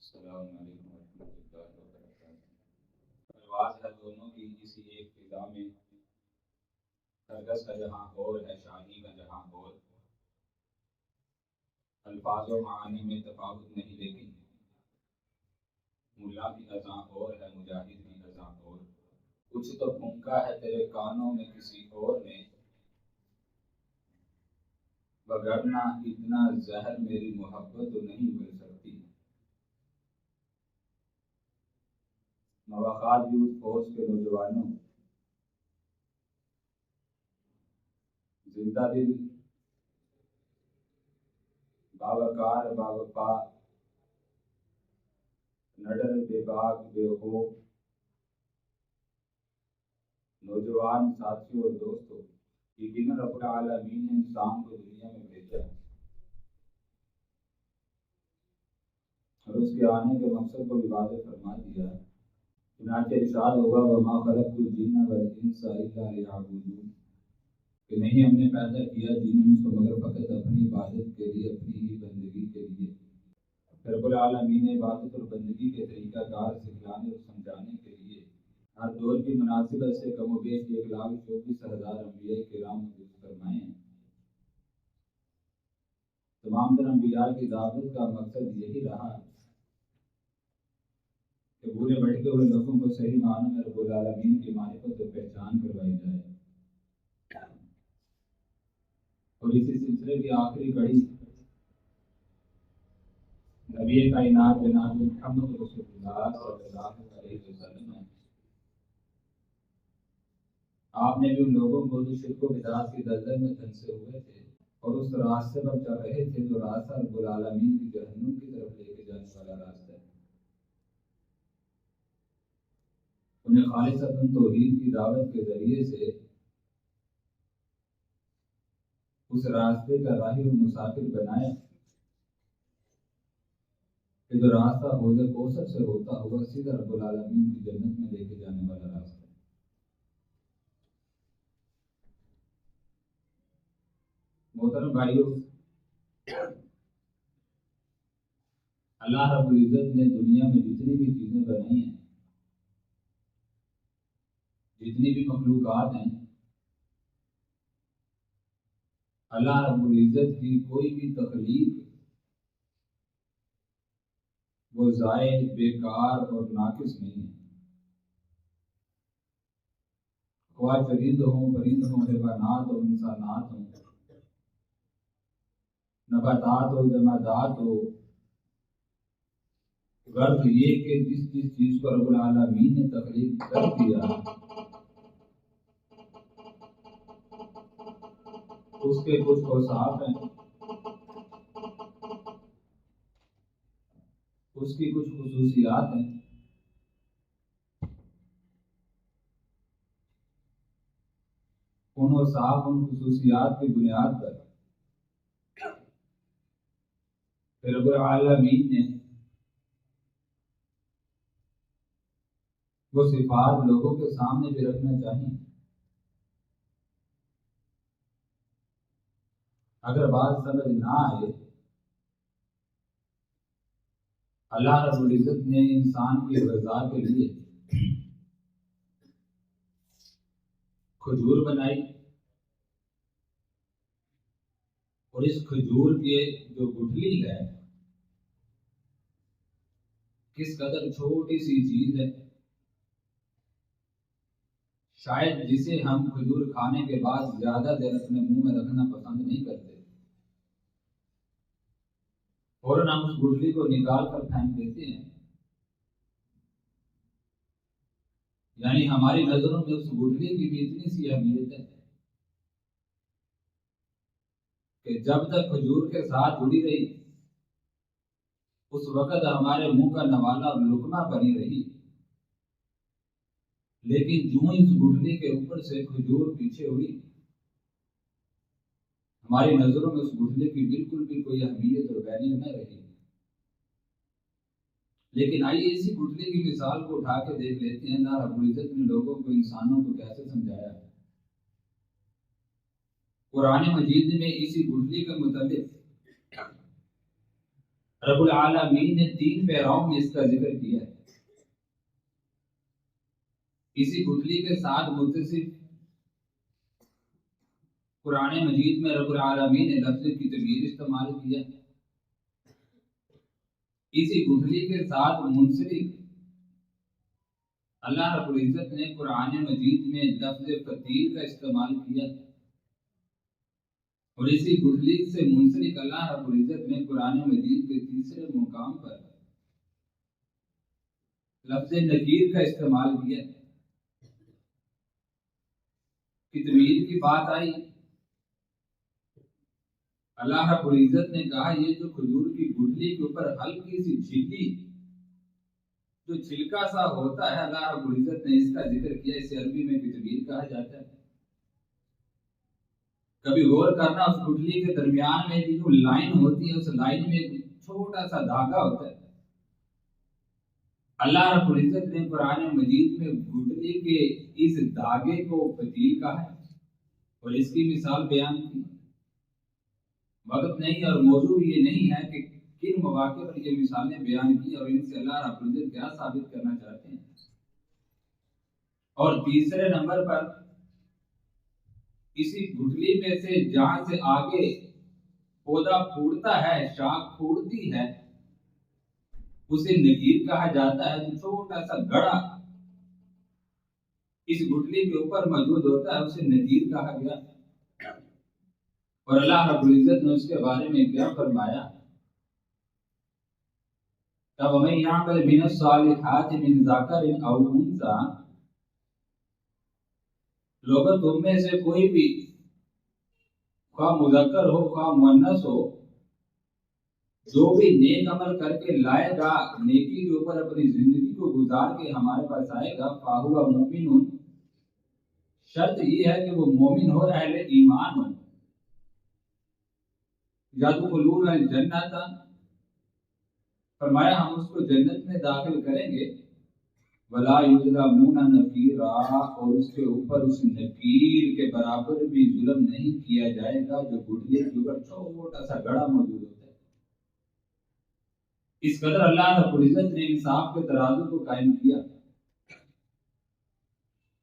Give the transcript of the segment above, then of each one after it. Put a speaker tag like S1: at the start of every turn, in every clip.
S1: السلام علیکم ورحمۃ اللہ وبرکاتہ۔ پرواز ہے دونوں کی کسی ایک فضا میں، سرکس کا جہاں اور ہے شاہی کا جہاں اور۔ الفاظ و معانی میں تفاوت نہیں لیکن ملا بھی اذاں اور ہے مجاہد بھی اذاں اور۔ کچھ تو پھونکا ہے تیرے کانوں میں کسی اور نے، وگرنہ اتنا زہر میری محبت تو نہیں مل سکتی۔ مواخات یوتھ فورس کے نوجوانوں، زندہ دل باوقار باوفا، نڈر بے باک بے خوف، نوجوان ساتھیوں اور دوستوں، یقیناً رب العالمین نے انسان کو دنیا میں بھیجا اور اس کے آنے کے مقصد کو بھی واضح فرما دیا۔ چنانچہ ارشاد ہوگا وما خلقت الجن والانس الا لیعبدون، کہ نہیں ہم نے پیدا کیا جن و انس کو مگر فقط اپنی عبادت کے لیے، اپنی ہی بندگی کے لیے۔ رب العالمین نے عبادت اور بندگی کے طریقہ کار سکھلانے اور سمجھانے کے لیے ہر دور کی مناسبت سے کم و بیش 1,24,000 انبیاء کرام مبعوث فرمائے ہیں۔ تمام تر انبیاء کی دعوت کا مقصد یہی رہا کہ بھولے بھٹکے ہوئے لوگوں کو صحیح معنوں میں رب العالمین کی معرفت اور پہچان کروائی جائے، اور اسی سلسلے کی آخری کڑی نبی کائنات جناب محمد رسول اللہ صلی اللہ علیہ وسلم ہے۔ آپ نے بھی ان لوگوں کو جو شرک و بدعت کی دلدل میں دھنسے ہوئے تھے اور اس راستے پر چل رہے تھے جو راستہ رب العالمین کی جہنم کی طرف لے کے جانے والا راستہ ہے، انہیں خالصتاً توحید کی دعوت کے ذریعے سے اس راستے کا راہی اور مسافر بنایا کہ جو راستہ حوض کوثر سے ہوتا ہوا سیدھا رب العالمین کی جنت میں لے کے جانے والا راستہ ہے۔ محترم بھائیوں، اللہ رب العزت نے دنیا میں جتنی بھی چیزیں بنائی ہیں، جتنی بھی مخلوقات ہیں، اللہ رب العزت کی کوئی بھی تخلیق وہ زائد، بیکار اور ناقص نہیں ہے۔ خواہ چرند ہوں، پرند ہوں، حیوانات ہوں، انسانات ہوں، نباتات ہو، جمادات ہو، غرض یہ کہ جس چیز کو رب العالمین نے تخلیق کر دیا اس کے کچھ اوصاف ہیں، اس کی کچھ خصوصیات ہیں، ان اوصاف ان خصوصیات کی بنیاد پر رب العالمین نے وہ صفات لوگوں کے سامنے بھی رکھنا چاہیے۔ اگر بات سمجھ نہ آئے، اللہ رب العزت نے انسان کی غذا کے لیے کھجور بنائی، اور اس کھجور کی جو گٹھلی ہے کس قدر چھوٹی سی چیز ہے، شاید جسے ہم کھجور کھانے کے بعد زیادہ دیر اپنے منہ میں رکھنا پسند نہیں کرتے، فوراً ہم اس گٹھلی کو نکال کر پھینک دیتے ہیں۔ یعنی ہماری نظروں میں اس گٹھلی کی بھی اتنی سی اہمیت ہے کہ جب تک کھجور کے ساتھ جڑی رہی اس وقت ہمارے منہ کا نوالا اور لقمہ بنی رہی، لیکن جو اس گٹھلی کے اوپر سے کھجور پیچھے ہوئی، ہماری نظروں میں اس گٹھلی کی بالکل بھی کوئی اہمیت اور ویلیو نہ رہی۔ لیکن آئیے اسی گٹھلی کی مثال کو اٹھا کے دیکھ لیتے ہیں اللہ رب العزت نے لوگوں کو، انسانوں کو کیسے سمجھایا ہے۔ قرآن مجید میں اسی گٹھلی کے متعلق رب العالمین نے 3 پیراؤں میں اس کا ذکر کیا ہے۔ اسی گٹھلی کے ساتھ متصف قرآن مجید میں رب العالمین نے لفظ کی تغیر استعمال کیا۔ اسی گٹھلی کے ساتھ منسلک اللہ رب العزت نے قرآن مجید میں لفظ فتیل کا استعمال کیا، اور اسی گٹھلی سے منسلک اللہ رب العزت نے قرآن مجید کے تیسرے مقام پر لفظ نکیر کا استعمال کیا۔ کتمیر کی بات آئی، اللہ رب العزت نے کہا یہ جو کھجور کی گٹھلی کے اوپر ہلکی سی جھلی جو چھلکا سا ہوتا ہے، اللہ رب العزت نے اس کا ذکر کیا، اسے عربی میں کتمیر کہا جاتا ہے۔ کبھی غور کرنا، اس گٹھلی کے درمیان میں جو لائن ہوتی ہے، اس لائن میں ایک چھوٹا سا دھاگا ہوتا ہے۔ اللہ رب العزت نے قرآن مجید میں گٹھلی کے اس دھاگے کو فتیل کہا ہے اور اس کی مثال بیان کی۔ وقت نہیں اور موضوع یہ نہیں ہے کہ کن مواقع پر یہ مثالیں بیان کی اور ان سے اللہ رب العزت کیا ثابت کرنا چاہتے ہیں۔ اور تیسرے نمبر پر اسی گٹھلی میں سے جہاں سے آگے پودا پھوٹتا ہے، شاخ پھوٹتی ہے، اسے نکیر کہا جاتا ہے۔ جو چھوٹا سا گڑا اس گٹھلی کے اوپر موجود ہوتا ہے، اسے نکیر کہا گیا۔ اور اللہ رب العزت نے اس کے بارے میں کیا فرمایا؟ وَمَن يَعْمَلْ مِنَ الصَّالِحَاتِ مِن ذَكَرٍ أَوْ أُنثَىٰ، لوگوں تم میں سے کوئی بھی خواہ مذکر ہو خواہ مؤنث ہو، جو بھی نیک عمل کر کے لائے گا، نیکی کے اوپر اپنی زندگی کو گزار کے ہمارے پاس آئے گا، فَهُوَ مُؤْمِنٌ، شرط یہ ہے کہ وہ مومن ہو، اہل ایمان ہو۔ يَدْخُلُونَ الْجَنَّةَ، فرمایا ہم اس کو جنت میں داخل کریں گے، وَلَا يُظْلَمُونَ نَقِيرًا، اور اس کے اوپر اس نقیر کے برابر بھی ظلم نہیں کیا جائے گا جو گٹھلی کے اوپر چھوٹا سا گڑا موجود ہوتا ہے۔ اس قدر اللہ رب العزت نے انصاف کے ترازو کو قائم کیا۔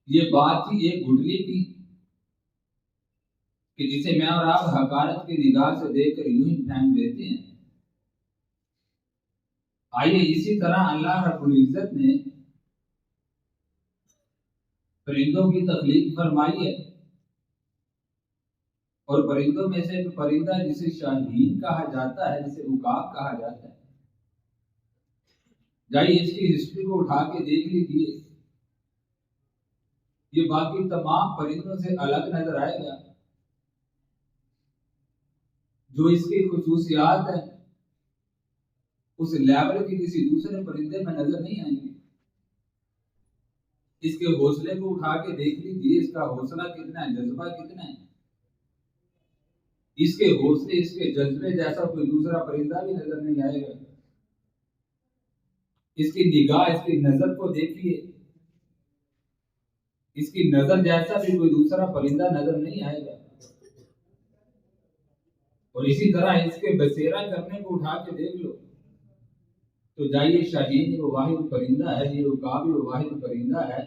S1: یہ بات تھی ایک گٹھلی کی کہ جسے میں اور آپ حقارت کی نگاہ سے دیکھ کر یوں ہی پھینک دیتے ہیں۔ آئیے اسی طرح اللہ رب العزت نے پرندوں کی تخلیق فرمائی ہے، اور پرندوں میں سے ایک پرندہ جسے شاہین کہا جاتا ہے، جسے عقاب کہا جاتا ہے۔ جائیے اس کی ہسٹری کو اٹھا کے دیکھ لیجیے، یہ باقی تمام پرندوں سے الگ نظر آئے گا۔ جو اس کی خصوصیات ہیں اس لیول کی کسی دوسرے پرندے میں نظر نہیں آئیں گی۔ اس کے حوصلے کو اٹھا کے دیکھ لیجیے، اس کا حوصلہ کتنا ہے، جذبہ کتنا ہے۔ اس کے حوصلے، اس کے جذبے جیسا کوئی دوسرا پرندہ بھی نظر نہیں آئے گا۔ اس کی نگاہ، اس کی نظر کو دیکھیے، اس کی نظر جیسا بھی کوئی دوسرا پرندہ نظر نہیں آئے گا۔ اور اسی طرح اس کے بسیرا کرنے کو اٹھا کے دیکھ لو تو جائیے شاہین وہ واحد پرندہ ہے، یہ عقاب وہ واحد پرندہ ہے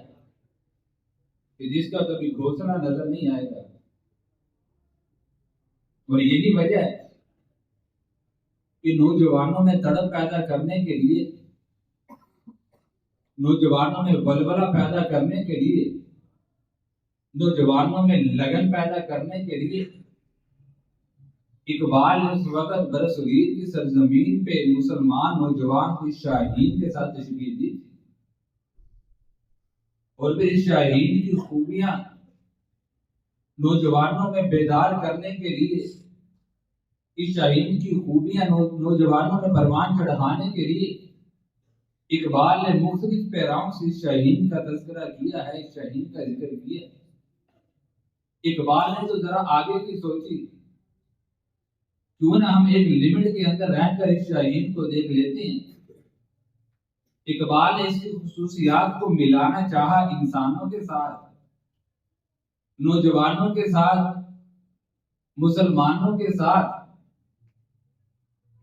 S1: کہ جس کا کبھی گھونسلہ نظر نہیں آئے گا۔ اور یہی وجہ ہے کہ نوجوانوں میں تڑپ پیدا کرنے کے لیے، نوجوانوں میں ولولہ پیدا کرنے کے لیے، نوجوانوں میں لگن پیدا کرنے کے لیے اقبال نے اس وقت برصغیر کی سرزمین پہ مسلمان نوجوان کو شاہین کے ساتھ تشبیہ دی اور پھر اس شاہین کی خوبیاں نوجوانوں میں بیدار کرنے کے لیے، اس شاہین کی خوبیاں نوجوانوں میں پروان چڑھانے کے لیے اقبال نے مختلف پیراؤں سے اس شاہین کا تذکرہ کیا ہے، اس شاہین کا ذکر کیا ہے۔ اقبال نے تو ذرا آگے کی سوچی، کیوں نہ ہم ایک لمٹ کے اندر رہ کر اس شاہین کو دیکھ لیتے ہیں۔ اقبال نے اس کی خصوصیات کو ملانا چاہا انسانوں کے ساتھ، نوجوانوں کے ساتھ، مسلمانوں کے ساتھ،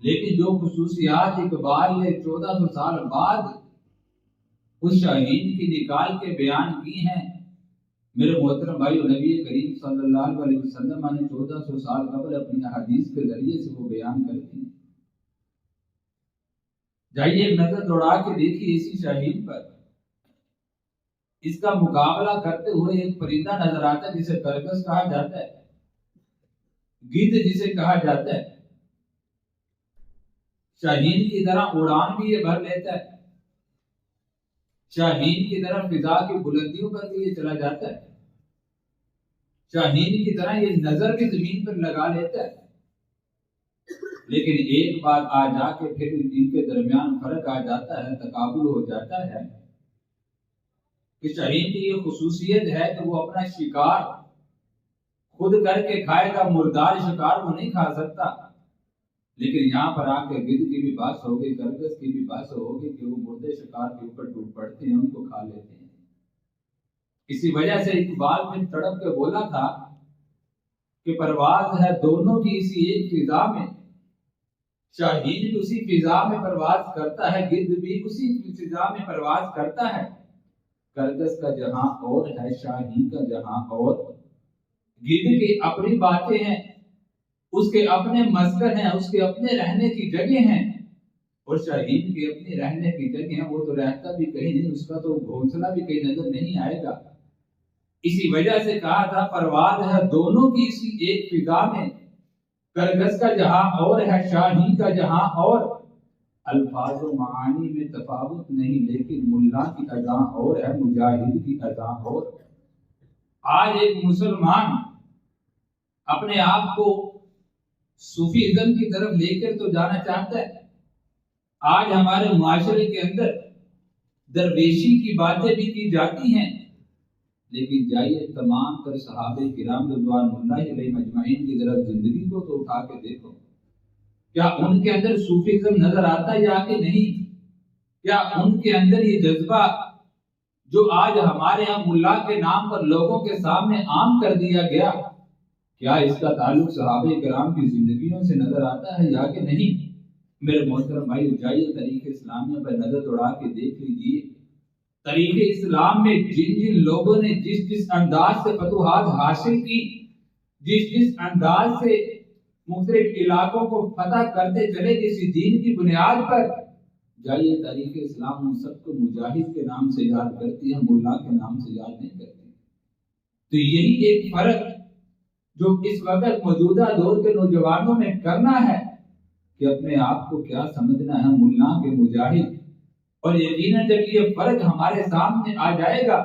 S1: لیکن جو خصوصیات اقبال نے 1400 سال بعد اس شاہین کی نکال کے بیان کی ہیں، میرے محترم بھائیو، نبی کریم صلی اللہ علیہ وسلم نے 1400 سال قبل اپنی احادیث کے ذریعے سے وہ بیان کر دی۔ جائیے ایک نظر دوڑا کے دیکھیے اسی شاہین پر، اس کا مقابلہ کرتے ہوئے ایک پرندہ نظر آتا ہے جسے کرگس کہا جاتا ہے، گدھ جسے کہا جاتا ہے۔ شاہین کی طرح اڑان بھی یہ بھر لیتا ہے، شاہین کی طرح فضا کی بلندیوں پر بھی یہ چلا جاتا ہے، شاہین کی طرح یہ نظر بھی زمین پر لگا لیتا ہے۔ لیکن ایک بار آ جا کے پھر ان کے درمیان فرق آ جاتا ہے، تقابل ہو جاتا ہے کہ شاہین کی یہ خصوصیت ہے کہ وہ اپنا شکار خود کر کے کھائے گا، مردار شکار وہ نہیں کھا سکتا۔ لیکن یہاں پر آ کے گدھ کی بھی بات ہوگی، کرگس کی بھی بات ہوگی کہ وہ مردے شکار کے اوپر ٹوٹ پڑتے ہیں، ان کو کھا لیتے ہیں۔ اسی وجہ سے اقبال نے تڑپ کے بولا تھا کہ پرواز ہے دونوں کی اسی ایک فضا میں، شاہین بھی اسی فضا میں پرواز کرتا ہے، گدھ بھی اسی فضا میں پرواز کرتا ہے۔ کرگس کا جہاں اور ہے، شاہین کا جہاں اور۔ گدھ کی اپنی باتیں ہیں، اس کے اپنے مسکن ہیں، اس کے اپنے رہنے کی جگہ ہیں، اور شاہین کی اپنی رہنے کی جگہ ہیں، وہ تو رہتا بھی کہیں نہیں، اس کا تو گھونسلہ بھی کہیں نظر نہیں آئے گا۔ اسی وجہ سے کہا تھا پرواز ہے دونوں کی اسی ایک فضا میں، کرگس کا جہاں اور ہے، شاہین کا جہاں اور۔ الفاظ و معانی میں تفاوت نہیں، لیکن ملا کی ادا اور ہے، مجاہد کی ادا اور۔ آج ایک مسلمان اپنے آپ کو صوفیزم کی طرف لے کر تو جانا چاہتا ہے۔ آج ہمارے معاشرے کے اندر درویشی کی باتیں بھی کی جاتی ہیں، لیکن جائیے تمام تر صحابہ کرام رضوان اللہ علیہم اجمعین کی ذرا زندگی کو تو اٹھا کے دیکھو، کیا ان کے اندر صوفیزم نظر آتا ہے یا کہ نہیں؟ کیا ان کے اندر یہ جذبہ جو آج ہمارے ہاں ملا کے نام پر لوگوں کے سامنے عام کر دیا گیا، کیا اس کا تعلق صحابہ کرام کی زندگیوں سے نظر آتا ہے یا کہ نہیں؟ میرے محترم بھائی، جائیے تاریخ اسلامیہ پر نظر دوڑا کے دیکھ لیجیے۔ تاریخ اسلام میں جن جن لوگوں نے جس جس انداز سے فتوحات حاصل کی، جس جس انداز سے مختلف علاقوں کو فتح کرتے چلے کسی دین کی بنیاد پر، جائیے تاریخ اسلام ان سب کو مجاہد کے نام سے یاد کرتی ہے، ملا کے نام سے یاد نہیں کرتی۔ تو یہی ایک فرق جو اس وقت موجودہ دور کے نوجوانوں میں کرنا ہے کہ اپنے آپ کو کیا سمجھنا ہے، ملا کے مجاہد۔ اور یقیناً جب یہ فرق ہمارے سامنے آ جائے گا،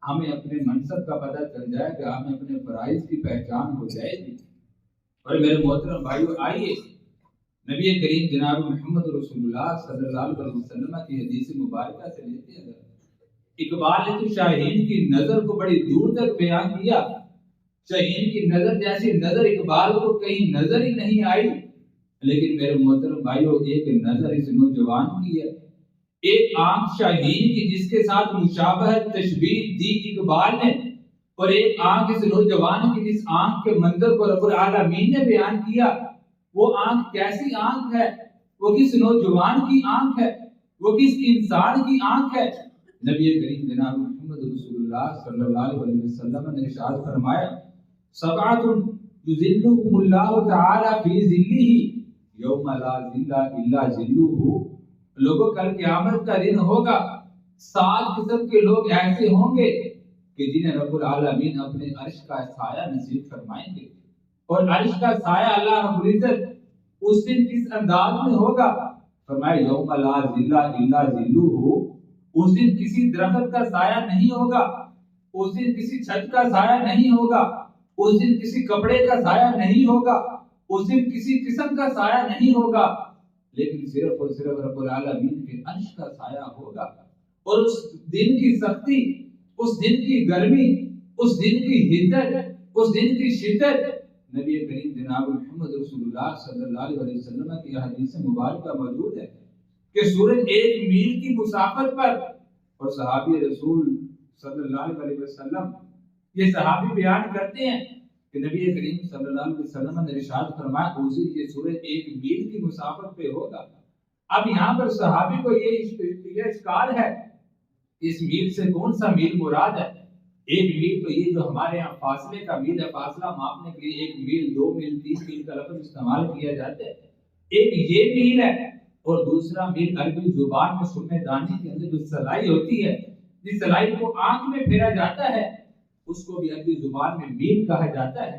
S1: ہمیں اپنے منصب کا پتہ چل جائے گا، ہمیں اپنے فرائض کی پہچان ہو جائے گی۔ اور میرے محترم بھائیو، آئیے نبی کریم جناب محمد رسول اللہ صلی اللہ علیہ وسلم کی حدیث مبارکہ سے لیتے ہیں۔ اقبال نے تو شاہین کی نظر کو بڑی دور تک بیان کیا، شاہین کی نظر جیسی نظر اقبال کو کہیں نظر ہی نہیں آئی۔ لیکن میرے محترم بھائیو، ایک نظر اس نوجوان کی ہے، ایک آنکھ شاہین کی جس کے ساتھ مشابہت تشبیہ دی اقبال نے، اور ایک آنکھ اس نوجوان کی جس آنکھ کے منظر کو رب العالمین نے بیان کیا۔ وہ آنکھ کیسی آنکھ ہے؟ وہ کس نوجوان کی آنکھ ہے؟ وہ کس انسان کی آنکھ ہے؟ نبی کریم جناب محمد رسول اللہ صلی اللہ علیہ وسلم نے ارشاد فرمایا، سبعۃ یظلهم اللہ تعالی فی ظلہ یوم لا ظل الا ظلہ۔ لوگوں کل قیامت کا دن ہوگا، 7 قسم کے لوگ ایسے ہوں گے کہ جنہیں رب العالمین اپنے عرش کا سایہ نصیب فرمائیں گے۔ اور عرش کا سایہ اللہ رب العزت اس دن کس انداز میں ہوگا؟ فرمایا یوم لا ظل الا ظلہ۔ اس دن کسی درخت کا سایہ نہیں ہوگا، اس دن کسی چھت کا سایہ نہیں ہوگا، اس دن کسی کپڑے کا سایہ نہیں ہوگا، اس دن کسی قسم کا سایہ نہیں ہوگا، لیکن صرف اور صرف رب العالمین کے عرش کا سایہ ہوگا۔ اور اس دن کی سختی، اس دن کی گرمی، اس دن کی حدت، اس دن کی شدت نبی کریم جناب محمد رسول اللہ صلی اللہ علیہ وسلم کی حدیث مبارکہ موجود ہے کہ سورج 1 میل کی مسافت پر، اور صحابی رسول صلی اللہ علیہ وسلم یہ صحابی بیان کرتے ہیں کہ نبی کریم صلی اللہ علیہ وسلم نے ارشاد فرمایا یہ سورج 1 میل کی مسافت پہ ہوگا۔ اب یہاں پر صحابی کو یہ اشکال ہے، اس میل سے کون سا میل مراد ہے؟ 1 میل تو یہ جو ہمارے یہاں فاصلے کا میل ہے، فاصلہ ماپنے کے لیے 1 میل 2 میل 3 میل کا لفظ استعمال کیا جاتا ہے۔ ایک یہ میل ہے اور دوسرا میل عربی زبان میں سرمے دانی کے اندر جو سلائی ہوتی ہے، جس سلائی کو آنکھ میں پھیرا جاتا ہے، اس کو بھی عربی زبان میں میل کہا جاتا ہے۔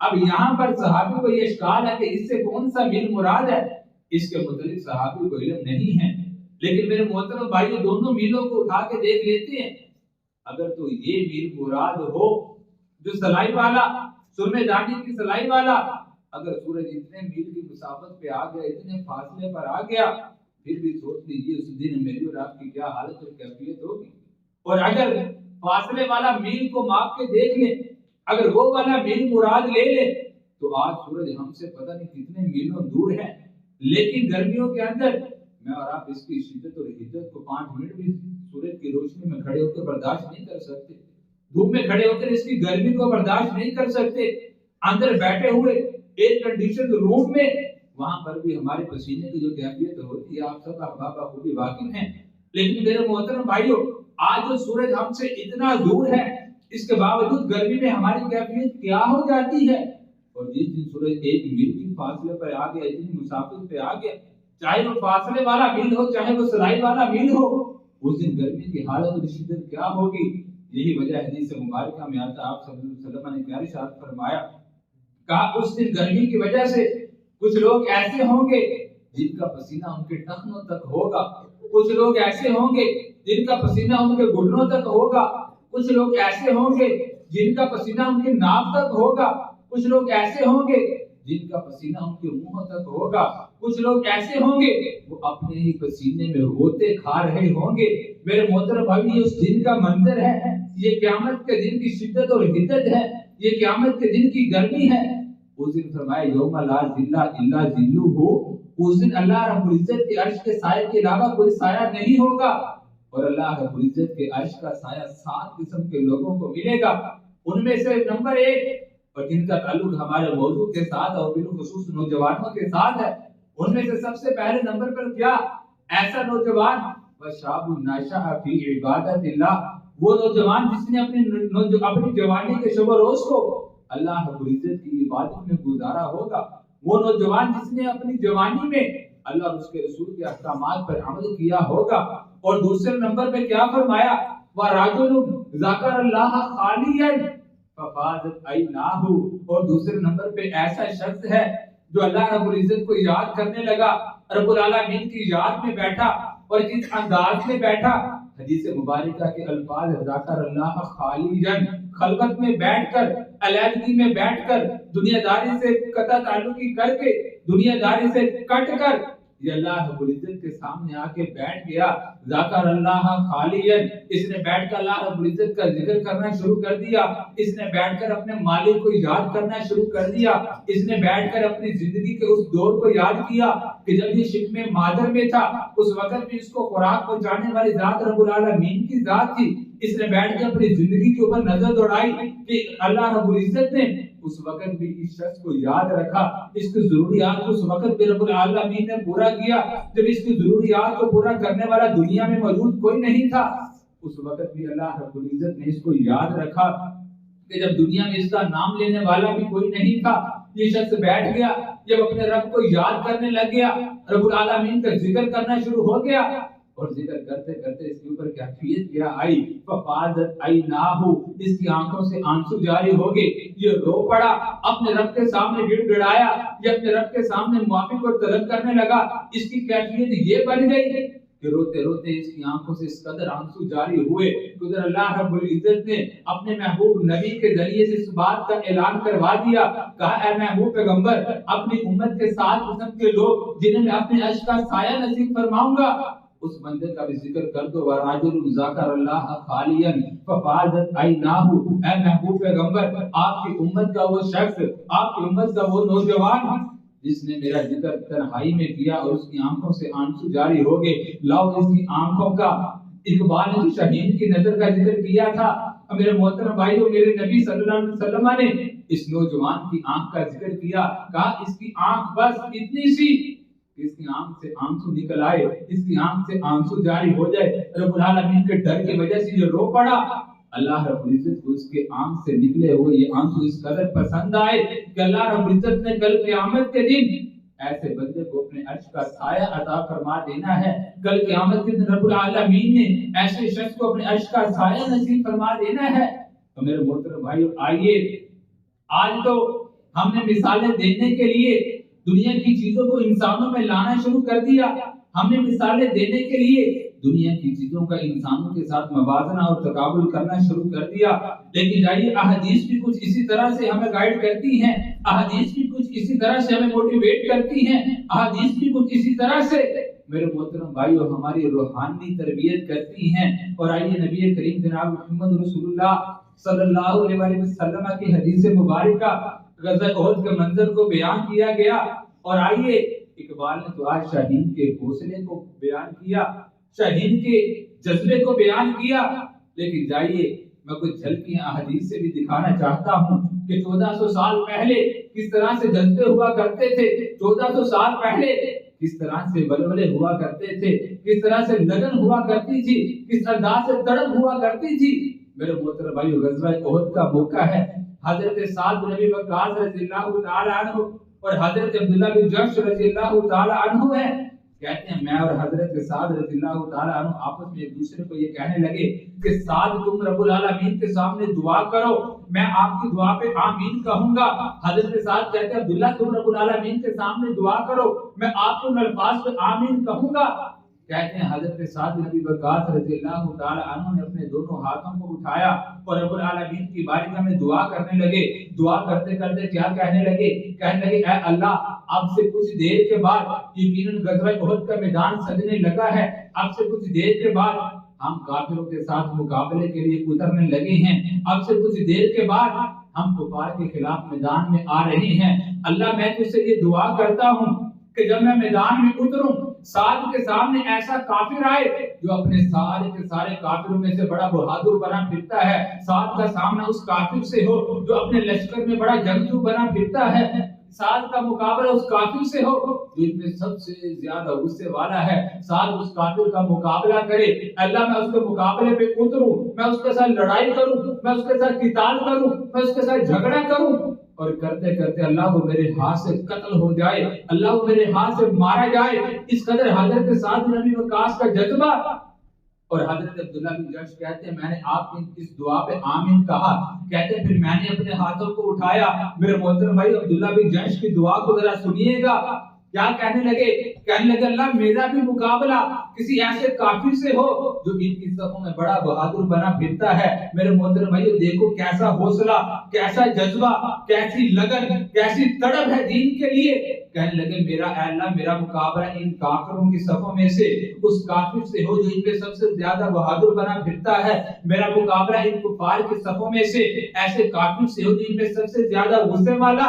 S1: اب یہاں پر صحابی کو یہ اشکال ہے کہ اس سے کون سا میل مراد ہے، اس کے متعلق صحابی کو علم نہیں ہے، لیکن میرے محترم بھائیو دونوں میلوں کو اٹھا کے دیکھ لیتے ہیں۔ اگر تو یہ میل مراد ہو جو سلائی والا، سرمے دانی کی سلائی والا، اگر سورج اتنے میل کی مسافت پہ آ گیا، اتنے فاصلے پر آ گیا، پھر بھی سوچ لیجیے اس دن میری اور آپ کی کیا حالت اور کیفیت ہوگی۔ اور اگر فاصلے والا میل کو ماپ کے دیکھ لیں، اگر وہ والا میل مراد لے لے تو آج سورج ہم سے پتہ نہیں کتنے میلوں دور ہے، لیکن گرمیوں کے اندر میں اور آپ اس کی شدت اور حدت کو 5 منٹ بھی سورج کی روشنی میں کھڑے ہو کر برداشت نہیں کر سکتے، دھوپ میں کھڑے ہو کر اس کی گرمی کو برداشت نہیں کر سکتے۔ اندر بیٹھے ہوئے ایئر کنڈیشن روم میں، وہاں پر بھی ہمارے پسینے کی جو کیفیت ہوتی ہے آپ سب احباب خوبی واقف ہیں۔ لیکن میرے محترم بھائیوں آج جو سورج ہم سے اتنا دور ہے، اس کے باوجود گرمی میں ہماری کیفیت کیا ہو جاتی ہے۔ اور جس دن سورج 1 میل کی فاصلے پر آ گیا، اتنی مسافت پہ آ گیا، چاہے وہ فاصلے والا میل ہو چاہے وہ سلائی والا میل ہو، اس دن گرمی کی حالت اور شدت کیا ہوگی۔ یہی وجہ حدیث مبارکہ میں آتا آپ صلی اللہ علیہ وسلم نے کیا ارشاد فرمایا، کہا اس دن گرمی کی وجہ سے کچھ لوگ ایسے ہوں گے جن کا پسینہ ان کے ٹخنوں تک ہوگا، کچھ لوگ ایسے ہوں گے جن کا پسینہ ان کے گھٹنوں تک ہوگا، کچھ لوگ ایسے ہوں گے جن کا پسینہ ان کے ناک تک ہوگا، کچھ لوگ ایسے ہوں گے جن کا پسینہ ان کے منہ تک ہوگا، کچھ لوگ ایسے ہوں گے وہ اپنے ہی پسینے میں ہوتے کھا رہے ہوں گے۔ میرے محترم بھائی یہ اس دن کا منظر ہے، یہ قیامت کے دن کی شدت اور حدت ہے، یہ قیامت کے دن کی گرمی ہے۔ اس دن فرمایا یوم لا ظل الا ظلہ، اس دن اللہ رب العزت کے عرش کے سائے کے علاوہ کوئی سایہ نہیں ہوگا، اور اللہ رب العزت کے عرش کا سایہ 7 قسم کے لوگوں کو ملے گا۔ ان میں سے نمبر 1 اور جن کا تعلق ہمارے موضوع کے ساتھ اور بالخصوص نوجوانوں کے ساتھ ہے، ان میں سے سب سے پہلے نمبر پر کیا؟ ایسا نوجوان وشاب نشأ فی عبادت اللہ، وہ نوجوان جس نے اپنی جوانی کے شب و روز کو اللہ رب العزت کی عبادت میں گزارا ہوگا، وہ نوجوان جس نے اپنی جوانی میں اللہ اور اس کے رسول کے احکامات پر عمل کیا ہوگا۔ اور دوسرے نمبر پہ کیا فرمایا؟ وَرَجُلٌ ذَكَرَ اللَّهَ خَالِيًا فَفَاضَتْ عَيْنَاهُ، اور دوسرے نمبر پہ ایسا شخص ہے جو اللہ رب العزت کو یاد کرنے لگا، رب العالمین کی یاد میں بیٹھا، اور جس انداز میں بیٹھا، حدیث مبارکہ کے الفاظ ذَكَرَ اللَّهَ خَالِيًا، خلوت میں بیٹھ کر، علیحدگی میں بیٹھ کر، دنیا داری سے قطع تعلقی کر کے، دنیا داری سے کٹ کر یہ اللہ رب العزت کے سامنے آ کے بیٹھ گیا۔ ذکر اللہ خالیا، اس نے بیٹھ کر اللہ رب العزت کا ذکر کرنا شروع کر دیا، اس نے بیٹھ کر اپنے مالک کو یاد کرنا شروع کر دیا، اس نے بیٹھ کر اپنی زندگی کے اس دور کو یاد کیا کہ جب یہ شکم مادر میں تھا، اس وقت بھی اس کو خوراک پہنچانے والی ذات رب العالمین کی ذات تھی۔ اس نے بیٹھ کے اپنی زندگی کے اوپر نظر دوڑائی کہ اللہ رب العزت نے اس وقت بھی اس شخص کو یاد رکھا، اس کی ضروریات کو اس وقت بھی رب العالمین نے پورا کیا جب اس کی ضروریات کو پورا کرنے والا دنیا میں موجود کوئی نہیں تھا۔ اس وقت بھی اللہ رب العزت نے اس کو یاد رکھا کہ جب دنیا میں اس کا نام لینے والا بھی کوئی نہیں تھا۔ یہ شخص بیٹھ گیا، جب اپنے رب کو یاد کرنے لگ گیا، رب العالمین کا ذکر کرنا شروع ہو گیا، اور ذکر کرتے کرتے اس کے اوپر کیفیت کیا آئی، ففاضت عیناہ، اس کی آنکھوں سے آنسو جاری ہو گئے، یہ رو پڑا، اپنے رب کے سامنے گڑ گڑایا، یہ اپنے رب کے سامنے معافی کو طلب کرنے لگا۔ اس کی کیفیت یہ بن گئی کہ روتے روتے اس کی آنکھوں سے اس قدر آنسو جاری ہوئے کہ ادھر اللہ رب العزت نے اپنے محبوب نبی کے ذریعے سے اس بات کا اعلان کروا دیا، کہا اے محبوب پیغمبر، اپنی امت کے 7 قسم کے لوگ جنہیں میں اپنے عرش کا سایہ نصیب فرماؤں گا، اس بندے کا بھی ذکر کر دو۔ وَرَجُلٌ ذَكَرَ اللَّهَ خَالِيًا فَفَاضَتْ عَيْنَاهُ، اے محبوب پیغمبر، آپ کی امت کا وہ شخص، آپ کی امت کا وہ نوجوان جس نے میرا ذکر تنہائی میں کیا اور اس کی آنکھوں سے آنسو جاری ہو گئے، لاؤ اس کی آنکھوں کا اقبال شہین کی نظر کا ذکر کیا تھا۔ میرے محترم بھائیو، میرے نبی صلی اللہ علیہ وسلم نے اس نوجوان کی آنکھ کا ذکر کیا، کہا اس کی آنکھ بس اتنی سی، اس کی آنکھ سے آنسو نکل آئے، اس کی آنکھ سے آنسو جاری ہو جائے، رب العالمین کے ڈر کی وجہ سے یہ رو پڑا۔ اللہ رب العزت کو اس کے آنکھ سے نکلے ہوئے یہ آنسو اس قدر پسند آئے کہ اللہ رب العزت نے کل قیامت کے دن ایسے بندے کو اپنے عرش کا سایہ عطا فرما دینا ہے۔ کل قیامت کے دن رب العالمین نے ایسے شخص کو اپنے عرش کا سایہ نصیب فرما دینا ہے۔ تو میرے محترم بھائیو، آئیے آج تو ہم نے مثالیں دینے کے لیے دنیا کی چیزوں کو انسانوں میں لانا شروع کر دیا، ہم نے مثالیں دینے کے لیے دنیا کی چیزوں کا انسانوں کے ساتھ موازنہ اور تقابل کرنا شروع کر دیا۔ لیکن جائیے احادیث بھی کچھ اسی طرح سے ہمیں گائیڈ کرتی ہیں، احادیث بھی کچھ اسی طرح سے ہمیں موٹیویٹ کرتی ہیں، احادیث بھی کچھ اسی طرح سے میرے محترم بھائیو ہماری روحانی تربیت کرتی ہیں۔ اور آئیے نبی کریم جناب محمد رسول اللہ صلی اللہ علیہ وسلم کی حدیث مبارکہ غزوہ احد کے منظر کو بیان کیا گیا، اور آئیے اقبال نے تو آج شاہین کے حوصلے کو بیان کیا، شاہین کے جذبے کو بیان کیا، لیکن جائیے میں کچھ جھلکیاں احادیث سے بھی دکھانا چاہتا ہوں کہ 1400 سال پہلے کس طرح سے جذبے ہوا کرتے تھے، 1400 سال پہلے کس طرح سے ولولے ہوا کرتے تھے، کس طرح سے لگن ہوا کرتی تھی، کس انداز سے تڑپ ہوا کرتی تھی۔ میرے محترم بھائیو، غزوہ احد کا موقع ہے، حضرت سعد بن ابی وقاص رضی اللہ تعالی عنہ اور حضرت عبداللہ بن جحش رضی اللہ تعالی عنہ ہے۔ کہتے ہیں میں اور حضرت سعد رضی اللہ تعالی عنہ آپس میں ایک دوسرے کو یہ کہنے لگے کہ سعد تم رب العالمین کے سامنے دعا کرو، میں آپ کی دعا پہ آمین کہوں گا۔ حضرت سعد کہتے ہیں عبداللہ تم رب العالمین کے سامنے دعا کرو، میں آپ کے الفاظ پہ آمین کہوں گا۔ کہتے ہیں حضرت سعد بن ابی وقاص رضی اللہ تعالی عنہ نے اپنے دونوں ہاتھوں کو اٹھایا اور رب العالمین کی بارگاہ میں دعا کرنے لگے۔ دعا کرتے کرتے کیا کہنے لگے؟ کہنے لگے اے اللہ، اب سے کچھ دیر کے بعد یقیناً غزوہ احد کا میدان سجنے لگا ہے، اب سے کچھ دیر کے بعد ہم کافروں کے ساتھ مقابلے کے لیے اترنے لگے ہیں، اب سے کچھ دیر کے بعد ہم کفار کے خلاف میدان میں آ رہے ہیں۔ اللہ میں تجھ سے یہ دعا کرتا ہوں کہ جب میں میدان میں اتروں سعد کے سامنے ایسا کافر آئے جو اپنے سارے کے سارے کافروں میں سے بڑا بہادر بنا پھرتا ہے، سعد کا سامنا اس کافر سے ہو جو اپنے لشکر میں بڑا جنگجو بنا پھرتا ہے، سعد کا مقابلہ اس کافر سے ہو جو ان میں سب سے زیادہ غصے والا ہے، سعد اس کافر کا مقابلہ کرے، اللہ میں اس کے مقابلے پہ اتروں، میں اس کے ساتھ لڑائی کروں، میں اس کے ساتھ قتال کروں، میں اس کے ساتھ جھگڑا کروں، اور کرتے کرتے اللہ وہ میرے ہاتھ سے قتل ہو جائے، اللہ وہ میرے ہاتھ سے مارا جائے۔ اس قدر حضرت سعد بن ابی وقاص کا جذبہ۔ اور حضرت عبداللہ بن جحش کہتے ہیں میں نے آپ کی اس دعا پہ آمین کہا، کہتے ہیں پھر میں نے اپنے ہاتھوں کو اٹھایا۔ میرے محترم بھائی عبداللہ بن جحش کی دعا کو ذرا سنیے گا، کیا کہنے لگے؟ کہنے لگے اللہ میرا بھی مقابلہ کسی ایسے کافر سے ہو جو ان کی صفوں میں بڑا بہادر بنا پھرتا ہے۔ میرے محترم بھائیو دیکھو کیسا حوصلہ، کیسا جذبہ، کیسی لگن، کیسی تڑپ ہے دین کے لیے۔ کہنے لگے میرا اے اللہ میرا مقابلہ ان کافروں کی صفوں میں سے اس کافر سے ہو جو ان میں سب سے زیادہ بہادر بنا پھرتا ہے، میرا مقابلہ ان کفار کی صفوں میں سے ایسے کافر سے ہو جو ان میں سب سے زیادہ غصے والا،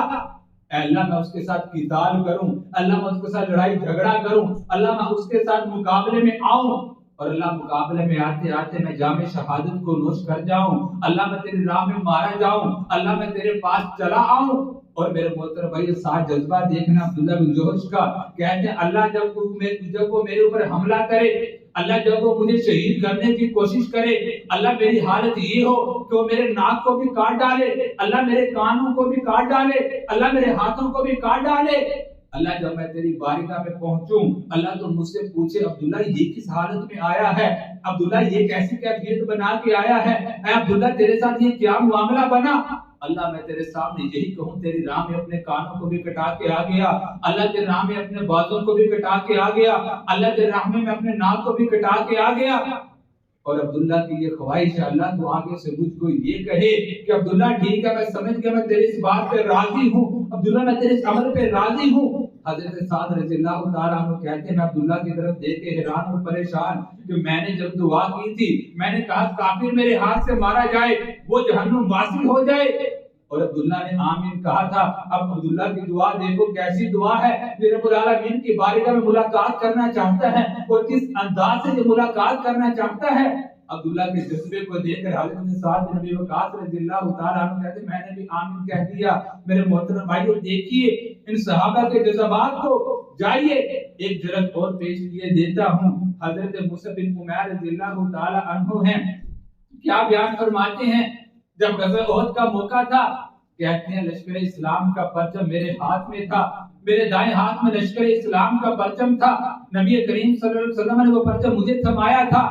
S1: اے اللہ میں اس کے ساتھ قتال کروں، اللہ میں اس کے ساتھ لڑائی جھگڑا کروں، اللہ میں اس کے ساتھ مقابلے میں آؤں، اور اللہ مقابلے میں آتے آتے میں جام شہادت کو نوش کر جاؤں، اللہ میں تیری راہ میں مارا جاؤں، اللہ میں تیرے پاس چلا آؤں۔ اور میرے محترم بھائی ساتھ جذبہ دیکھنا عبداللہ بن جحش کا، کہتے ہیں اللہ جب وہ میرے اوپر حملہ کرے، اللہ جب وہ مجھے شہید کرنے کی کوشش کرے، اللہ میری حالت یہ ہو کہ وہ میرے ناک کو بھی کاٹ ڈالے، اللہ میرے کانوں کو بھی کاٹ ڈالے، اللہ میرے ہاتھوں کو بھی کاٹ ڈالے، اللہ جب میں تیری بارگاہ میں پہنچوں اللہ تو مجھ سے پوچھے عبداللہ یہ کس حالت میں آیا ہے، عبداللہ یہ کیسی کیفیت بنا کے آیا ہے، اے عبداللہ تیرے ساتھ یہ کیا معاملہ بنا؟ اللہ میں تیرے سامنے یہی کہوں تیری راہ میں اپنے کانوں کو بھی کٹا کے آ گیا، اللہ تیری راہ میں اپنے بازوں کو بھی کٹا کے آ گیا، اللہ تیری راہ میں اپنے ناک کو بھی کٹا کے آ گیا۔ اور عبداللہ کی یہ خواہش ہے اللہ تو آگے سے مجھ کو یہ کہے کہ عبداللہ ٹھیک ہے میں سمجھ گیا، میں تیری اس بات پہ راضی ہوں، عبداللہ میں تیرے اس عمل پہ راضی ہوں۔ حضرت سعد رضی اللہ تعالیٰ عنہ کہتے ہیں میں عبداللہ کی طرف دیکھ کے حیران اور پریشان کہ میں نے جب دعا کی تھی میں نے کہا کافر میرے ہاتھ سے مارا جائے وہ جہنم واصل ہو جائے، اور عبداللہ نے آمین کہا تھا۔ اب عبداللہ کی دعا دیکھو کیسی دعا ہے، یہ رب العالمین کی بارگاہ میں ملاقات کرنا چاہتا ہے اور کس انداز سے یہ ملاقات کرنا چاہتا ہے۔ عبداللہ کے جذبے کو دیکھ کر حضرت سعد بن ابی وقاص رضی اللہ تعالیٰ عنہ کہتے ہیں میں نے بھی آمین کہہ دیا۔ میرے محترم بھائیو دیکھیے ان صحابہ کے جذبات کو، جائیے ایک جھلک اور پیش کیے دیتا ہوں۔ حضرت مصعب بن عمیر رضی اللہ تعالیٰ عنہ ہیں، کیا بیان فرماتے ہیں، جب غزوہ احد کا موقع تھا کہتے ہیں لشکر اسلام کا پرچم میرے ہاتھ میں تھا، میرے دائیں ہاتھ میں لشکر اسلام کا پرچم تھا، نبی کریم صلی اللہ علیہ وسلم نے وہ پرچم مجھے تھمایا تھا،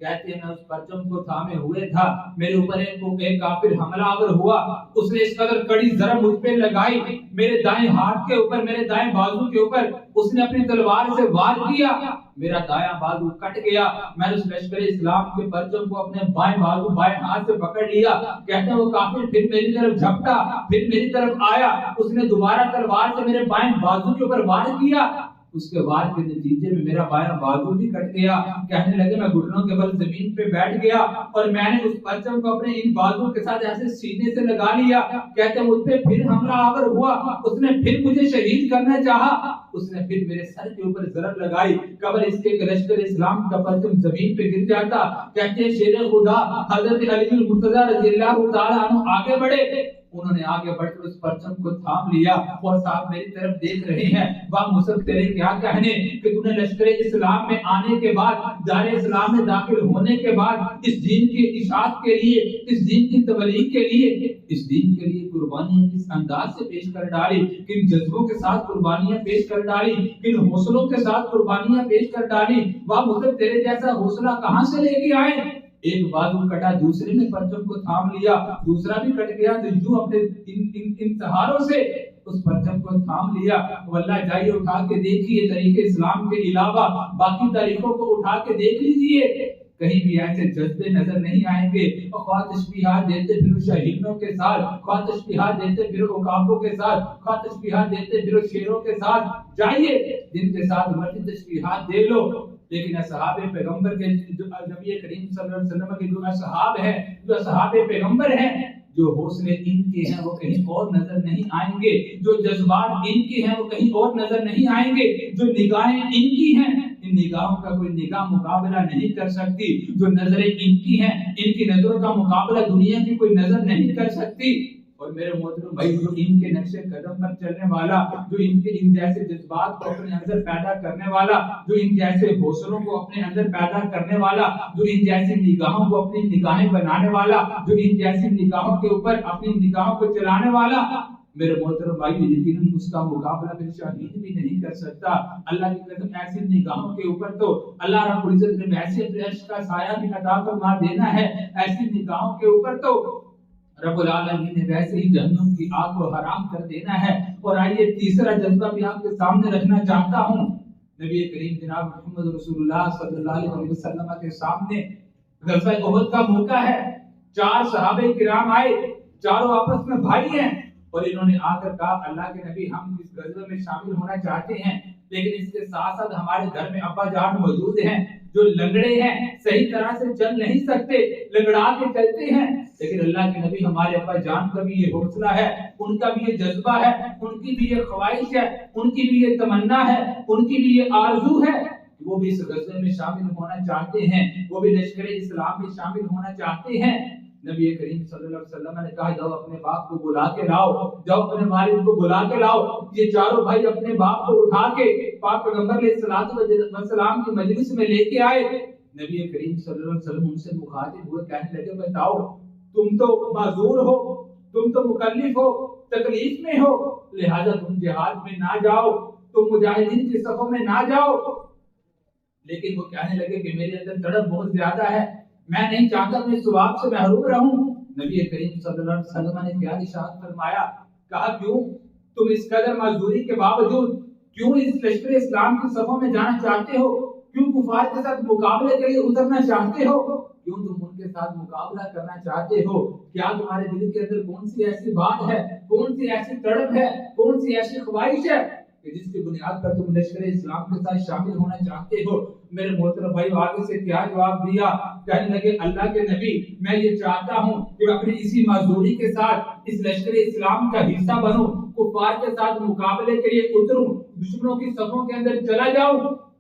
S1: کہتے ہیں میں اس پرچم کو تھامے ہوئے تھا، میرے اوپر ایک کافر حملہ آور ہوا، اس نے اس قدر کڑی ضرب مجھ پہ لگائی، میرے دائیں ہاتھ کے اوپر، میرے دائیں بازو کے اوپر اس نے اپنی تلوار سے وار کیا، میرا دایاں بازو کٹ گیا، میں نے اس لشکر اسلام کے پرچم کو اپنے بائیں بازو بائیں ہاتھ سے پکڑ لیا، کہتے ہیں وہ کافر پھر میری طرف جھپٹا، پھر میری طرف آیا، اس نے دوبارہ تلوار سے میرے بائیں بازو کے اوپر وار کیا، اس کے وار کے نتیجے میں میرا بایاں بازو بھی کٹ گیا، کہنے لگے میں گھٹنوں کے بل زمین پہ بیٹھ گیا اور میں نے اس پرچم کو اپنے ان بازو کے ساتھ ایسے سینے سے لگا لیا، کہتے ہیں مجھ پہ پھر حملہ آور ہوا، اس نے پھر مجھے شہید کرنا چاہا، اس نے پھر میرے سر کے اوپر ضرب لگائی، قبل اس کے لشکر اسلام کا پرچم زمین پہ گر جاتا، کہتے ہیں شیر خدا حضرت علی المرتضیٰ رضی اللہ تعالیٰ عنہ آگے بڑھے، انہوں نے آگے بڑھ کر اس پرچم کو تھام لیا اور صاحب میری طرف دیکھ رہے ہیں، واہ مصعب تیرے کیا کہنے کہ تو نے لشکر اسلام میں آنے کے بعد، دار اسلام میں داخل ہونے کے بعد اس دین کی اشاعت کے لیے، اس دین کی تبلیغ کے لیے، اس دین کے لیے قربانیاں کس انداز سے پیش کر ڈالی، کن جذبوں کے ساتھ قربانیاں پیش کر ڈالی، کن حوصلوں کے ساتھ قربانیاں پیش کر ڈالی، واہ مصعب تیرے جیسا حوصلہ کہاں سے لے کے آئے، ایک بازو کٹا دوسرے نے پرچم کو تھام لیا، دوسرا بھی کٹ گیا تو یوں اپنے ان سہاروں سے اس پرچم کو تھام لیا، واللہ جائیے اٹھا کے دیکھیے طریقے اسلام کے علاوہ باقی طریقوں کو اٹھا کے دیکھ لیجئے، کہیں بھی ایسے جذبے نظر نہیں آئیں گے، خواہ تشبیہات دیتے پھر شہیدوں کے ساتھ، خواہ تشبیہات دیتے پھر عقابوں کے ساتھ، خواہ تشبیہات دیتے پھر شیروں کے ساتھ، جائیے جن کے ساتھ مرضی تشبیہات دے لو، لیکن اصحاب پیغمبر کے جو نبی کریم صلی اللہ علیہ وسلم کے جو اصحاب ہیں، جو اصحاب پیغمبر ہیں، جو حوصلے ان کے ہیں وہ کہیں اور نظر نہیں آئیں گے، جو جذبات ان کے ہیں وہ کہیں اور نظر نہیں آئیں گے، جو نگاہیں ان کی ہیں ان نگاہوں کا کوئی نگاہ مقابلہ نہیں کر سکتی، جو نظریں ان کی ہیں ان کی نظروں کا مقابلہ دنیا کی کوئی نظر نہیں کر سکتی، اور میرے محترم بھائی جو ان کے نقش قدم پر چلنے والا، جو ان کے ان جیسے جذبات کو اپنے اندر پیدا کرنے والا، جو ان جیسے حوصلوں کو اپنے اندر پیدا کرنے والا، جو ان جیسی نگاہوں کو اپنی نگاہیں بنانے والا، جو ان جیسی نگاہوں کے اوپر اپنی نگاہوں کو چلانے والا، میرے محترم بھائی یقیناً اس کا مقابلہ پھر شاہین بھی نہیں کر سکتا، اللہ کی قسم ایسی نگاہوں کے اوپر تو اللہ رب العزت نے ویسے اپنے عرش کا سایہ بھی عطا فرما دینا ہے، ایسی نگاہوں کے اوپر تو رب العالمین نے ویسے ہی جہنم کی آگ کو حرام کر دینا ہے۔ اور آئیے تیسرا جذبہ بھی آپ کے سامنے رکھنا چاہتا ہوں، نبی کریم جناب محمد رسول اللہ صلی اللہ علیہ وسلم کے سامنے غزوہ احد کا موقع ہے، 4 صحابہ کرام آئے، چاروں آپس میں بھائی ہیں، اور انہوں نے آ کر کہا اللہ کے نبی ہم اس غزوے میں شامل ہونا چاہتے ہیں، لیکن اس کے ساتھ ساتھ ہمارے گھر میں ابا جان موجود ہیں جو لنگڑے ہیں، صحیح طرح سے چل نہیں سکتے، لنگڑا کے چلتے ہیں، لیکن اللہ کے نبی ہمارے ابا جان کا بھی یہ حوصلہ ہے، ان کا بھی یہ جذبہ ہے، ان کی بھی یہ خواہش ہے، ان کی بھی یہ تمنا ہے، ان کی بھی یہ آرزو ہے، وہ بھی اس غزوے میں شامل ہونا چاہتے ہیں، وہ بھی لشکر اسلام میں شامل ہونا چاہتے ہیں۔ نبی کریم صلی اللہ علیہ وسلم نے کہا جاؤ اپنے باپ کو بلا کے لاؤ، جاؤ اپنے والد کو بلا کے لاؤ، یہ چاروں بھائی اپنے باپ کو اٹھا کے پاک پیغمبر علیہ السلام کی مجلس میں لے کے آئے، نبی کریم صلی اللہ علیہ وسلم ان سے مخاطب ہوئے، کہنے لگے بتاؤ تم تو معذور ہو، تم تو مکلف ہو، تکلیف میں ہو، لہذا تم جہاد میں نہ جاؤ، تم مجاہدین کی صفوں میں نہ جاؤ، لیکن وہ کہنے لگے کہ میرے اندر تڑپ بہت زیادہ ہے، میں نہیں چاہتا میں ثواب سے محروم رہوں۔ نبی کریم صلی اللہ علیہ وسلم نے کیا ارشاد فرمایا، کہا کیوں تم اس قدر معذوری کے باوجود کیوں اس لشکر اسلام کی صفوں میں جانا چاہتے ہو، کیوں کفار کے ساتھ مقابلے کے لیے اترنا چاہتے ہو، کیوں تم ان کے ساتھ مقابلہ کرنا چاہتے ہو، کیا تمہارے دل کے اندر کون سی ایسی بات ہے، کون سی ایسی تڑپ ہے، کون سی ایسی خواہش ہے کہ جس کی بنیاد پر تم لشکر اسلام کے ساتھ شامل ہونا چاہتے ہو؟ میرے محترم بھائی آگے سے کیا جواب دیا، کہنے لگے اللہ کے نبی میں یہ چاہتا ہوں کہ اپنی اسی معذوری کے ساتھ اس لشکر اسلام کا حصہ بنوں، کفار کے ساتھ مقابلے کے لیے اتروں، دشمنوں کی صفوں کے اندر چلا جاؤں۔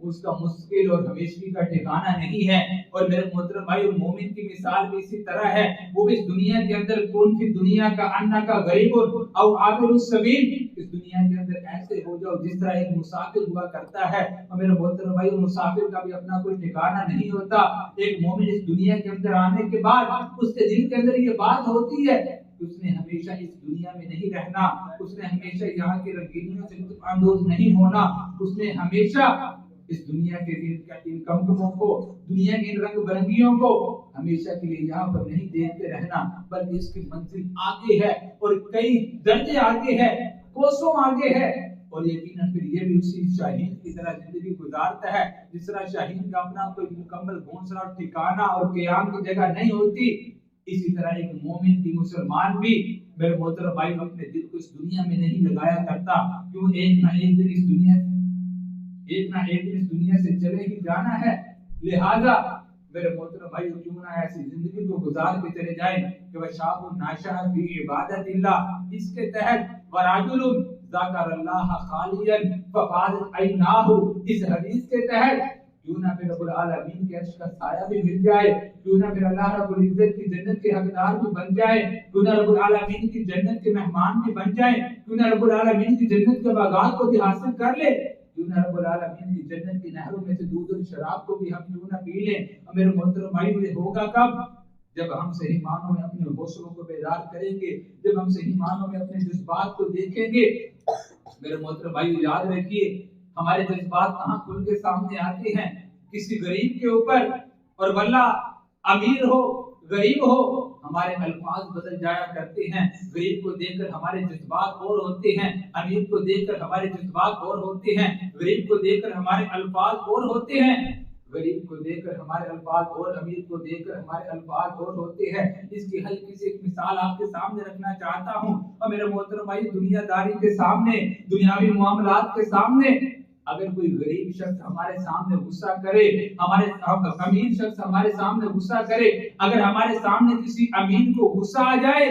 S1: اس کا مستقل اور ہمیشگی کا ٹھکانہ نہیں ہے۔ اور میرے محترم بھائی مومن کی مثال بھی اسی طرح ہے، وہ اس دنیا کے اندر کون سی دنیا کا انا کا غریب او عابر السبیل، اس دنیا کے اندر ایسے ہو جاؤ جس طرح ایک مسافر ہوا کرتا ہے۔ اور میرے محترم بھائی مسافر کا بھی اپنا کوئی ٹھکانہ نہیں ہوتا۔ ایک مومن اس دنیا کے اندر آنے کے بعد اس کے دل کے اندر یہ بات ہوتی ہے، اس نے ہمیشہ اس دنیا میں نہیں رہنا، اس نے ہمیشہ یہاں کی رنگینیوں سے لطف اندوز نہیں ہونا، اس نے ہمیشہ اس دنیا کے ان کمکموں کو، دنیا کے ان رنگ برنگیوں کو ہمیشہ کے لیے یہاں پر نہیں دیکھتے رہنا، بلکہ اس کی منزل آگے ہے اور کئی درجے آگے ہے، کوسوں آگے ہے۔ اور یقیناً پھر یہ بھی اسی شاہین کی طرح زندگی گزارتا ہے جس طرح شاہین کا اپنا کوئی مکمل گھونسلہ اور ٹھکانہ اور قیام کی جگہ نہیں ہوتی، اسی طرح ایک مومن کی مسلمان بھی میرے محترم بھائی اپنے دل کو اس دنیا میں نہیں لگایا کرتا، کیوں ایک نہ ایک دن اس دنیا سے چلے ہی جانا ہے۔ لہذا میرے محترم بھائی کیوں نہ ایسی زندگی کو گزار کے چلے جائیں کہ وہ شاب ناشا فی عبادت اللہ، اس کے تحت ورجل ذکر اللہ خالیا ففاضت عیناہ، اس حدیث کے تحت کیوں نہ پھر رب العالمین کے عرش کا سایہ بھی مل جائے، کیوں نہ پھر اللہ رب العزت کی جنت کے حقدار بھی بن جائے، کیوں نہ رب العالمین کی جنت کے مہمان بھی بن جائیں، کیوں نہ رب العالمین کی جنت کے باغات کو بھی حاصل کر لے، کیوں نہ رب العالمین کی جنت کی نہروں میں سے دودھ اور شراب کو بھی ہم کیوں نہ پی لیں۔ اور میرے محترم بھائی یہ ہوگا کب؟ جب ہم صحیح معنوں میں اپنے حوصلوں کو بیدار کریں گے، جب ہم صحیح معنوں میں اپنے جذبات کو دیکھیں گے۔ میرے محترم بھائی یاد رکھیے ہمارے جذبات کہاں کھل کے سامنے آتے ہیں؟ کسی غریب کے اوپر، اور واللہ امیر ہو غریب ہو ہمارے الفاظ بدل جایا کرتے ہیں۔ غریب کو دیکھ کر ہمارے جذبات اور ہوتے ہیں، امیر کو دیکھ کر ہمارے جذبات اور ہوتے ہیں، غریب کو دیکھ کر ہمارے الفاظ اور ہوتے ہیں، غریب کو دیکھ کر ہمارے الفاظ اور امیر کو دیکھ کر ہمارے الفاظ اور ہوتے ہیں۔ اس کی ہلکی سی ایک مثال آپ کے سامنے رکھنا چاہتا ہوں۔ اور میرے محترم بھائی دنیا داری کے سامنے، دنیاوی معاملات کے سامنے اگر کوئی غریب شخص ہمارے سامنے غصہ کرے، ہمارے امیر شخص ہمارے سامنے غصہ کرے، اگر ہمارے سامنے کسی امیر کو غصہ آ جائے،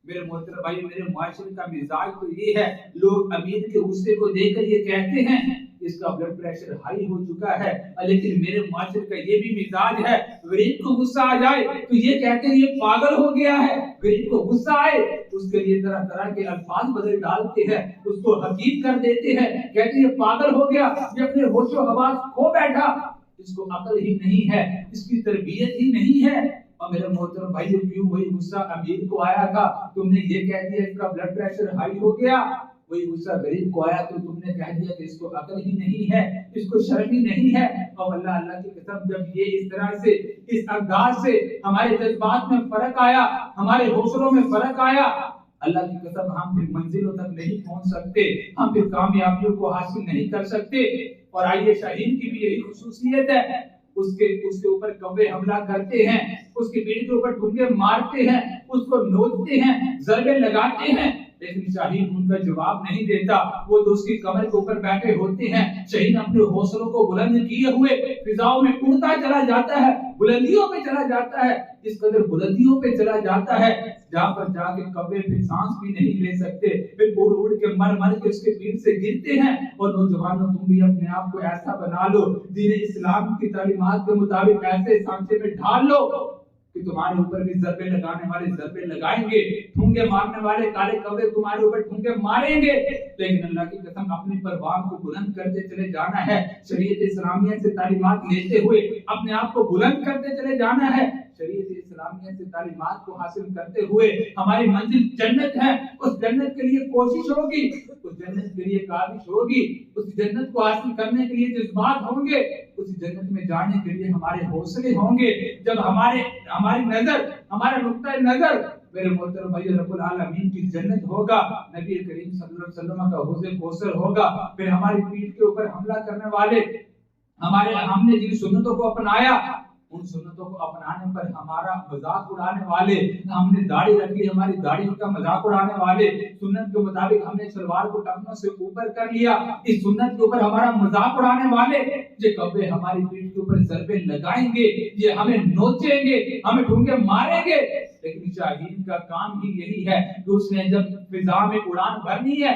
S1: میرے محترم بھائی میرے معاشرے کا مزاج تو یہ ہے، لوگ امیر کے غصے کو دیکھ کر یہ کہتے ہیں اس کا بلڈ پریشر ہائی ہو چکا ہے، لیکن میرے معاشرے کا یہ بھی مزاج ہے، غریب کو غصہ آ جائے تو یہ کہتے ہیں یہ پاگل ہو گیا ہے۔ غریب کو غصہ آئے اس کے لیے طرح طرح کے الفاظ بدل ڈالتے ہیں، اس کو حقیر کر دیتے ہیں، کہتے ہیں یہ پاگل ہو گیا، یہ اپنے ہوش و حواس کھو بیٹھا، اس کو عقل ہی نہیں ہے، اس کی تربیت ہی نہیں ہے۔ اور میرے محترم بھائیو کیوں وہی غصہ امیر کو آیا تھا، تم نے یہ کہہ دیا اس کا بلڈ پریشر ہائی ہو گیا، وہی غصہ غریب کو آیا تو تم نے کہہ دیا کہ اس کو عقل ہی نہیں ہے، اس کو شرم ہی نہیں ہے۔ اور اللہ کی قسم جب یہ اس طرح سے اس انداز سے ہمارے جذبات میں فرق آیا، ہمارے حوصلوں میں فرق آیا، اللہ کی قسم ہم پھر منزلوں تک نہیں پہنچ سکتے، ہم پھر کامیابیوں کو حاصل نہیں کر سکتے۔ اور آئیے شاہین کی بھی یہی خصوصیت ہے، اس کے اوپر کوے حملہ کرتے ہیں، اس کی پیٹھ کے اوپر ٹھونگے مارتے ہیں، اس کو نوچتے ہیں، ضربے لگاتے ہیں، لیکن شاہین ان کا جواب نہیں دیتا، وہ تو اس کی کمر کے اوپر بیٹھے ہوتے ہیں۔ شاہین اپنے حوصلوں کو بلند کیے ہوئے فضاؤں میں اڑتا چلا جاتا ہے، بلندیوں پہ چلا جاتا ہے، اس قدر بلندیوں پہ چلا جاتا ہے جہاں پر جا کے کوے پھر سانس بھی نہیں لے سکتے، پھر اڑ اڑ کے مر کے اس کے پیٹ سے گرتے ہیں۔ اور نوجوانوں تم بھی اپنے آپ کو ایسا بنا لو، دین اسلام کی تعلیمات کے مطابق ایسے سانچے میں ڈھال لو کہ تمہارے اوپر بھی ضربے لگانے والے ضربے لگائیں گے، ٹھونگے مارنے والے کالے کوے تمہارے اوپر ٹھونگے ماریں گے، لیکن اللہ کی قسم اپنی پروان کو بلند کرتے چلے جانا ہے، شریعت اسلامیہ سے تعلیمات لیتے ہوئے اپنے آپ کو بلند کرتے چلے جانا ہے، شریعت اسلامیہ سے تعلیمات کو حاصل کرتے ہوئے ہماری منزل جنت ہے، اس جنت کے لیے کوشش ہوگی، اس جنت کے لیے کاوش ہوگی، اس جنت کو حاصل کرنے کے لیے جذبات ہوں گے، اس جنت میں جانے کے لیے ہمارے حوصلے ہوں گے۔ جب ہماری نظر، ہمارا نقطہ نظر میرے محترم بھائی رب العالمین کی جنت ہوگا، نبی کریم صلی اللہ علیہ وسلم کا حوض کوثر ہوگا، پھر ہماری پیٹھ کے اوپر حملہ کرنے والے ہم نے جن سنتوں کو اپنایا ان سنتوں کو اپنانے پر ہمارا مذاق اڑانے والے، ہم نے داڑھی رکھی ہماری داڑھی کا مذاق اڑانے والے، سنت کے مطابق ہم نے شلوار کو ٹخنوں سے اوپر کر لیا، اس سنت کے اوپر ہمارا مذاق اڑانے والے یہ کبے ہماری پیٹھ کے اوپر ضربے لگائیں گے، یہ ہمیں نوچیں گے، ہمیں ٹھونگے ماریں گے، لیکن شاہین کا کام ہی یہی ہے کہ اس نے جب فضا میں اڑان بھرنی ہے،